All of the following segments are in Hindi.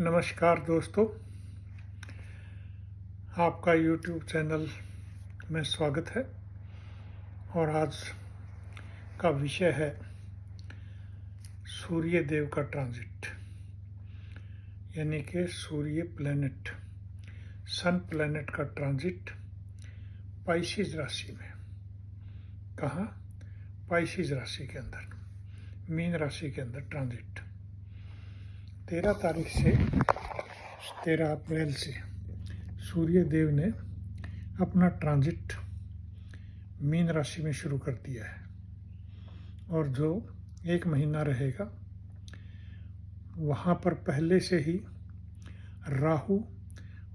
नमस्कार दोस्तों, आपका YouTube चैनल में स्वागत है। और आज का विषय है सूर्य देव का ट्रांजिट, यानी कि सूर्य प्लैनेट, सन प्लैनेट का ट्रांजिट पाइसिस राशि में। कहाँ? पाइसिस राशि के अंदर, मीन राशि के अंदर ट्रांजिट 13 अप्रैल से सूर्य देव ने अपना ट्रांजिट मीन राशि में शुरू कर दिया है और जो 1 महीना रहेगा वहाँ पर पहले से ही राहु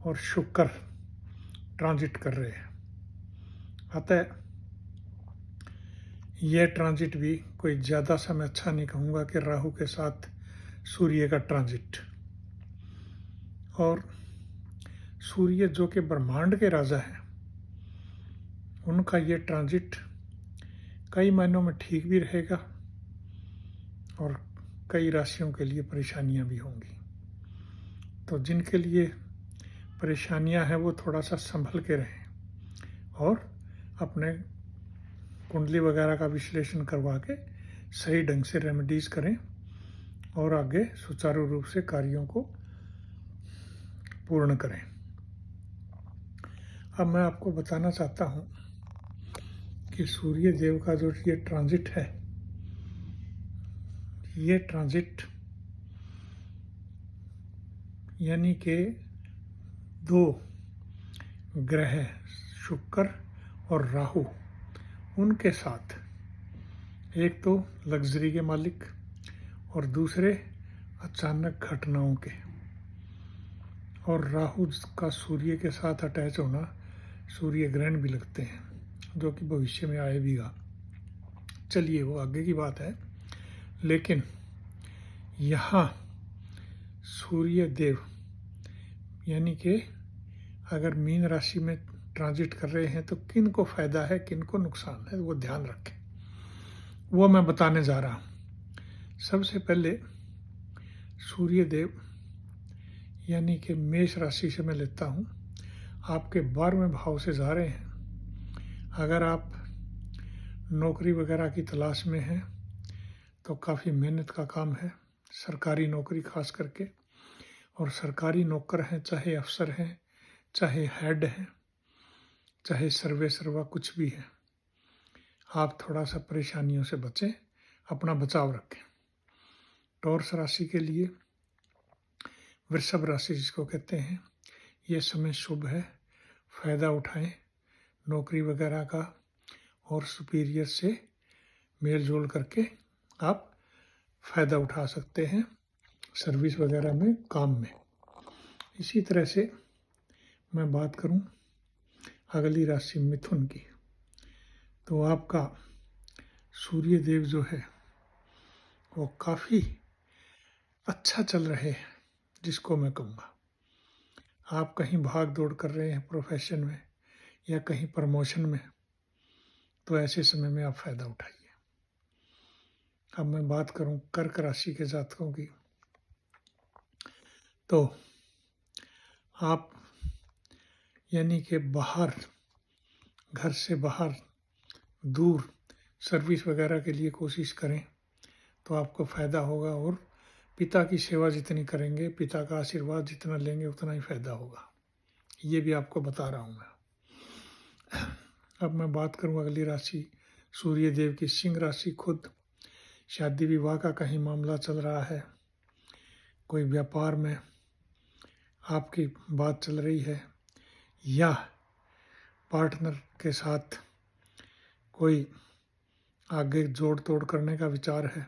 और शुक्र ट्रांजिट कर रहे हैं। अतः यह ट्रांजिट भी कोई ज़्यादा समय अच्छा नहीं कहूँगा कि राहु के साथ सूर्य का ट्रांजिट। और सूर्य जो कि ब्रह्मांड के राजा हैं, उनका ये ट्रांजिट कई महीनों में ठीक भी रहेगा और कई राशियों के लिए परेशानियां भी होंगी। तो जिनके लिए परेशानियां हैं वो थोड़ा सा संभल के रहें और अपने कुंडली वगैरह का विश्लेषण करवा के सही ढंग से रेमेडीज करें और आगे सुचारू रूप से कार्यों को पूर्ण करें। अब मैं आपको बताना चाहता हूं कि सूर्य देव का जो ये ट्रांजिट है, ये ट्रांजिट यानी कि 2 ग्रह शुक्र और राहु, उनके साथ एक तो लग्जरी के मालिक और दूसरे अचानक घटनाओं के, और राहु का सूर्य के साथ अटैच होना सूर्य ग्रहण भी लगते हैं, जो कि भविष्य में आएगा। चलिए वो आगे की बात है। लेकिन यहाँ सूर्य देव यानी कि अगर मीन राशि में ट्रांजिट कर रहे हैं तो किन को फायदा है, किन को नुकसान है, वो ध्यान रखें। वो मैं बताने जा रहा हूँ। सबसे पहले सूर्य देव यानी कि मेष राशि से मैं लेता हूँ, आपके 12वें भाव से जा रहे हैं। अगर आप नौकरी वगैरह की तलाश में हैं तो काफ़ी मेहनत का काम है, सरकारी नौकरी खास करके। और सरकारी नौकर हैं, चाहे अफसर हैं, चाहे हेड हैं, चाहे सर्वे सर्वा कुछ भी है, आप थोड़ा सा परेशानियों से बचें, अपना बचाव रखें। टॉरस राशि के लिए, वृषभ राशि जिसको कहते हैं, ये समय शुभ है, फ़ायदा उठाएं नौकरी वगैरह का और सुपीरियर से मेल जोल करके आप फ़ायदा उठा सकते हैं सर्विस वगैरह में, काम में। इसी तरह से मैं बात करूं अगली राशि मिथुन की, तो आपका सूर्य देव जो है वो काफ़ी अच्छा चल रहे हैं, जिसको मैं कहूँगा। आप कहीं भाग दौड़ कर रहे हैं प्रोफेशन में या कहीं प्रमोशन में, तो ऐसे समय में आप फ़ायदा उठाइए। अब मैं बात करूं कर्क राशि के जातकों की, तो आप यानी कि बाहर, घर से बाहर दूर सर्विस वगैरह के लिए कोशिश करें तो आपको फ़ायदा होगा। और पिता की सेवा जितनी करेंगे, पिता का आशीर्वाद जितना लेंगे, उतना ही फ़ायदा होगा। ये भी आपको बता रहा हूँ मैं। अब मैं बात करूँ अगली राशि सूर्य देव की, सिंह राशि। खुद शादी विवाह का कहीं मामला चल रहा है, कोई व्यापार में आपकी बात चल रही है, या पार्टनर के साथ कोई आगे जोड़ तोड़ करने का विचार है,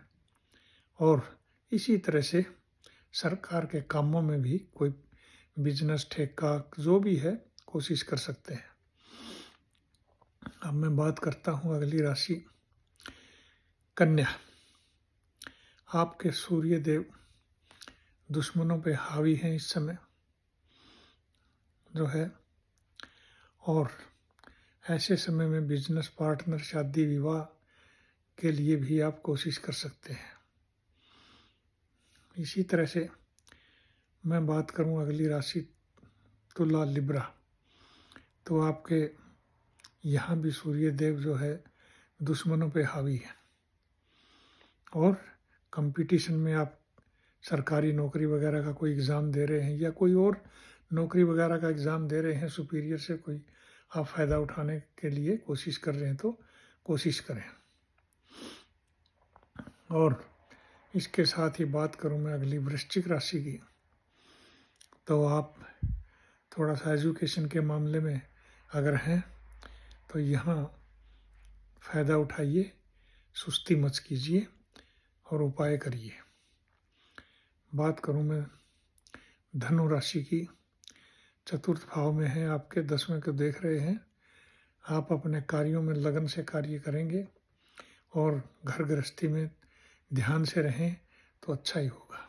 और इसी तरह से सरकार के कामों में भी कोई बिजनेस, ठेका जो भी है, कोशिश कर सकते हैं। अब मैं बात करता हूँ अगली राशि कन्या। आपके सूर्य देव दुश्मनों पे हावी हैं इस समय जो है, और ऐसे समय में बिजनेस पार्टनर, शादी विवाह के लिए भी आप कोशिश कर सकते हैं। इसी तरह से मैं बात करूं अगली राशि तुला लिब्रा, तो आपके यहाँ भी सूर्य देव जो है दुश्मनों पे हावी है और कंपटीशन में आप सरकारी नौकरी वगैरह का कोई एग्ज़ाम दे रहे हैं या कोई और नौकरी वगैरह का एग्ज़ाम दे रहे हैं, सुपीरियर से कोई आप फ़ायदा उठाने के लिए कोशिश कर रहे हैं तो कोशिश करें। और इसके साथ ही बात करूं मैं अगली वृश्चिक राशि की, तो आप थोड़ा सा एजुकेशन के मामले में अगर हैं तो यहाँ फ़ायदा उठाइए, सुस्ती मत कीजिए और उपाय करिए। बात करूं मैं धनु राशि की, चतुर्थ भाव में है आपके, 10वें को देख रहे हैं। आप अपने कार्यों में लगन से कार्य करेंगे और घर गृहस्थी में ध्यान से रहें तो अच्छा ही होगा।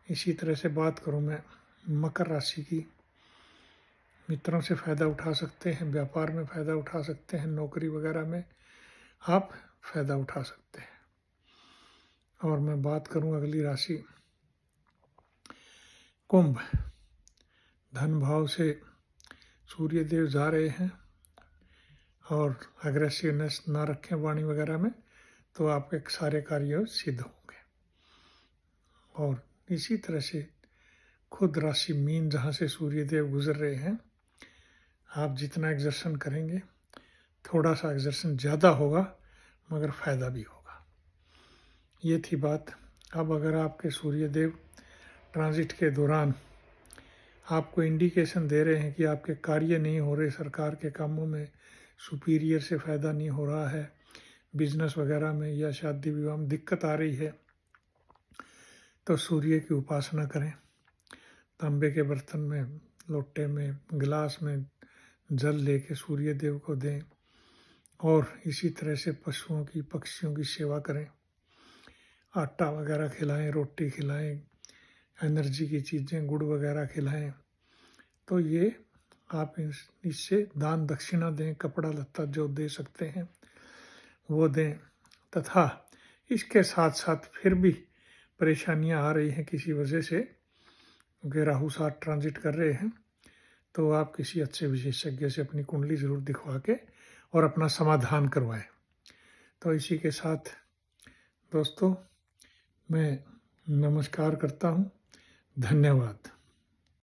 इसी तरह से बात करूं मैं मकर राशि की, मित्रों से फ़ायदा उठा सकते हैं, व्यापार में फ़ायदा उठा सकते हैं, नौकरी वगैरह में आप फ़ायदा उठा सकते हैं। और मैं बात करूं अगली राशि कुंभ, धन भाव से सूर्य देव जा रहे हैं और अग्रेसिवनेस ना रखें वाणी वगैरह में तो आपके सारे कार्य सिद्ध होंगे। और इसी तरह से खुद राशि मीन, जहाँ से सूर्य देव गुजर रहे हैं, आप जितना एग्जर्शन करेंगे, थोड़ा सा एग्जर्शन ज़्यादा होगा मगर फ़ायदा भी होगा। ये थी बात। अब अगर आपके सूर्य देव ट्रांजिट के दौरान आपको इंडिकेशन दे रहे हैं कि आपके कार्य नहीं हो रहे, सरकार के कामों में सुपीरियर से फ़ायदा नहीं हो रहा है, बिजनेस वगैरह में या शादी विवाह में दिक्कत आ रही है, तो सूर्य की उपासना करें। तांबे के बर्तन में, लोटे में, गिलास में जल लेके सूर्य देव को दें और इसी तरह से पशुओं की, पक्षियों की सेवा करें। आटा वगैरह खिलाएं, रोटी खिलाएं, एनर्जी की चीज़ें, गुड़ वगैरह खिलाएं। तो ये आप इससे दान दक्षिणा दें, कपड़ा लत्ता जो दे सकते हैं वो दें। तथा इसके साथ साथ फिर भी परेशानियां आ रही हैं किसी वजह से, क्योंकि राहु साथ ट्रांजिट कर रहे हैं, तो आप किसी अच्छे विशेषज्ञ से अपनी कुंडली ज़रूर दिखवा के और अपना समाधान करवाएं। तो इसी के साथ दोस्तों मैं नमस्कार करता हूँ। धन्यवाद।